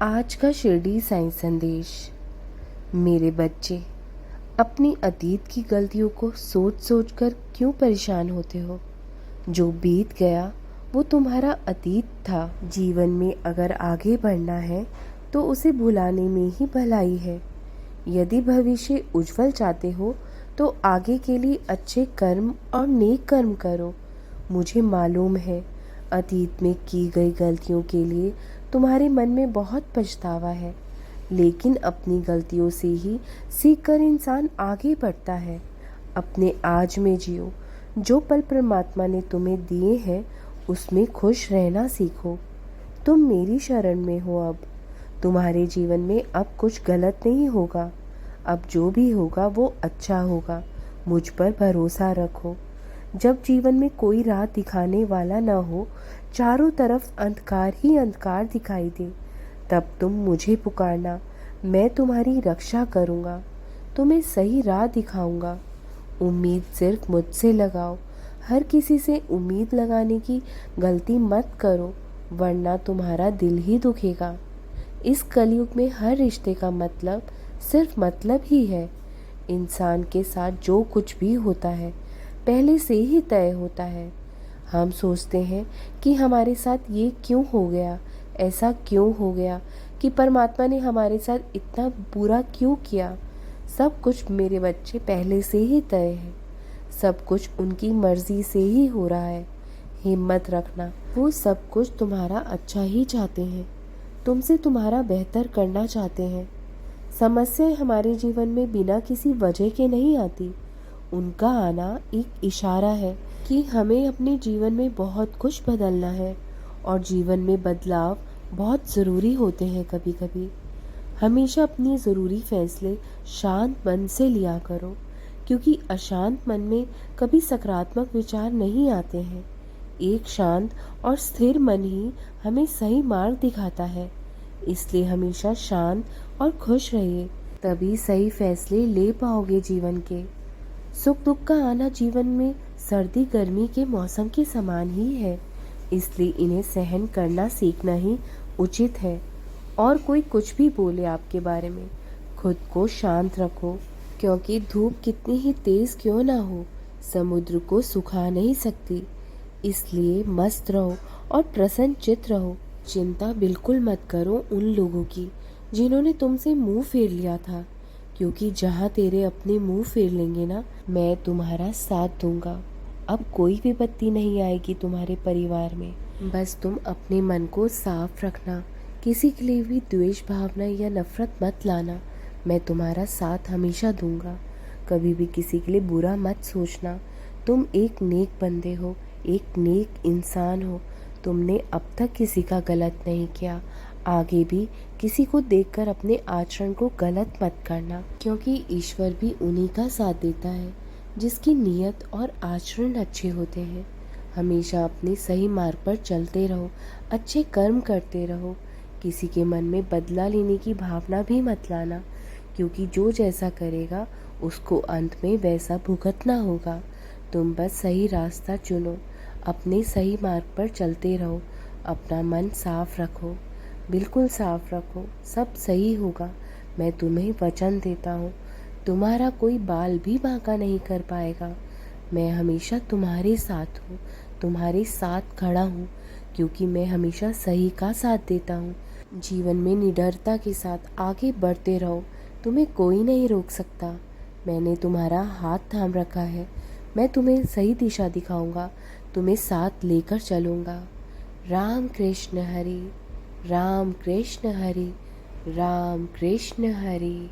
आज का शिरडी साईं संदेश। मेरे बच्चे, अपनी अतीत की गलतियों को सोच सोच कर क्यों परेशान होते हो। जो बीत गया वो तुम्हारा अतीत था। जीवन में अगर आगे बढ़ना है तो उसे भुलाने में ही भलाई है। यदि भविष्य उज्जवल चाहते हो तो आगे के लिए अच्छे कर्म और नेक कर्म करो। मुझे मालूम है अतीत में की गई गलतियों के लिए तुम्हारे मन में बहुत पछतावा है, लेकिन अपनी गलतियों से ही सीख कर इंसान आगे बढ़ता है। अपने आज में जियो। जो पल परमात्मा ने तुम्हें दिए हैं उसमें खुश रहना सीखो। तुम मेरी शरण में हो। अब तुम्हारे जीवन में अब कुछ गलत नहीं होगा। अब जो भी होगा वो अच्छा होगा। मुझ पर भरोसा रखो। जब जीवन में कोई राह दिखाने वाला न हो, चारों तरफ अंधकार ही अंधकार दिखाई दे, तब तुम मुझे पुकारना। मैं तुम्हारी रक्षा करूँगा, तुम्हें सही राह दिखाऊंगा। उम्मीद सिर्फ मुझसे लगाओ। हर किसी से उम्मीद लगाने की गलती मत करो, वरना तुम्हारा दिल ही दुखेगा। इस कलयुग में हर रिश्ते का मतलब सिर्फ मतलब ही है। इंसान के साथ जो कुछ भी होता है पहले से ही तय होता है। हम सोचते हैं कि हमारे साथ ये क्यों हो गया, ऐसा क्यों हो गया, कि परमात्मा ने हमारे साथ इतना बुरा क्यों किया। सब कुछ मेरे बच्चे पहले से ही तय है। सब कुछ उनकी मर्जी से ही हो रहा है। हिम्मत रखना, वो सब कुछ तुम्हारा अच्छा ही चाहते हैं। तुमसे तुम्हारा बेहतर करना चाहते हैं। समस्याएं हमारे जीवन में बिना किसी वजह के नहीं आती। उनका आना एक इशारा है कि हमें अपने जीवन में बहुत कुछ बदलना है, और जीवन में बदलाव बहुत ज़रूरी होते हैं। कभी कभी हमेशा अपनी ज़रूरी फैसले शांत मन से लिया करो, क्योंकि अशांत मन में कभी सकारात्मक विचार नहीं आते हैं। एक शांत और स्थिर मन ही हमें सही मार्ग दिखाता है। इसलिए हमेशा शांत और खुश रहिए, तभी सही फैसले ले पाओगे जीवन के। सुख दुख का आना जीवन में सर्दी गर्मी के मौसम के समान ही है, इसलिए इन्हें सहन करना सीखना ही उचित है। और कोई कुछ भी बोले आपके बारे में, खुद को शांत रखो, क्योंकि धूप कितनी ही तेज क्यों ना हो, समुद्र को सुखा नहीं सकती। इसलिए मस्त रहो और प्रसन्न चित्त रहो। चिंता बिल्कुल मत करो उन लोगों की जिन्होंने तुमसे मुंह फेर लिया था, क्योंकि जहाँ तेरे अपने मुंह फेर लेंगे ना, मैं तुम्हारा साथ दूंगा। अब कोई विपत्ति नहीं आएगी तुम्हारे परिवार में। बस तुम अपने मन को साफ रखना, किसी के लिए भी द्वेष भावना या नफरत मत लाना। मैं तुम्हारा साथ हमेशा दूंगा। कभी भी किसी के लिए बुरा मत सोचना। तुम एक नेक बंदे हो, एक नेक इंसान हो। तुमने अब तक किसी का गलत नहीं किया। आगे भी किसी को देखकर अपने आचरण को गलत मत करना, क्योंकि ईश्वर भी उन्हीं का साथ देता है जिसकी नीयत और आचरण अच्छे होते हैं। हमेशा अपने सही मार्ग पर चलते रहो, अच्छे कर्म करते रहो। किसी के मन में बदला लेने की भावना भी मत लाना, क्योंकि जो जैसा करेगा उसको अंत में वैसा भुगतना होगा। तुम बस सही रास्ता चुनो, अपने सही मार्ग पर चलते रहो, अपना मन साफ रखो, बिल्कुल साफ रखो, सब सही होगा। मैं तुम्हें वचन देता हूँ, तुम्हारा कोई बाल भी बांका नहीं कर पाएगा। मैं हमेशा तुम्हारे साथ हूँ, तुम्हारे साथ खड़ा हूँ, क्योंकि मैं हमेशा सही का साथ देता हूँ। जीवन में निडरता के साथ आगे बढ़ते रहो, तुम्हें कोई नहीं रोक सकता। मैंने तुम्हारा हाथ थाम रखा है। मैं तुम्हें सही दिशा दिखाऊंगा, तुम्हें साथ लेकर चलूँगा। राम कृष्ण हरि, राम कृष्ण हरि, राम कृष्ण हरि।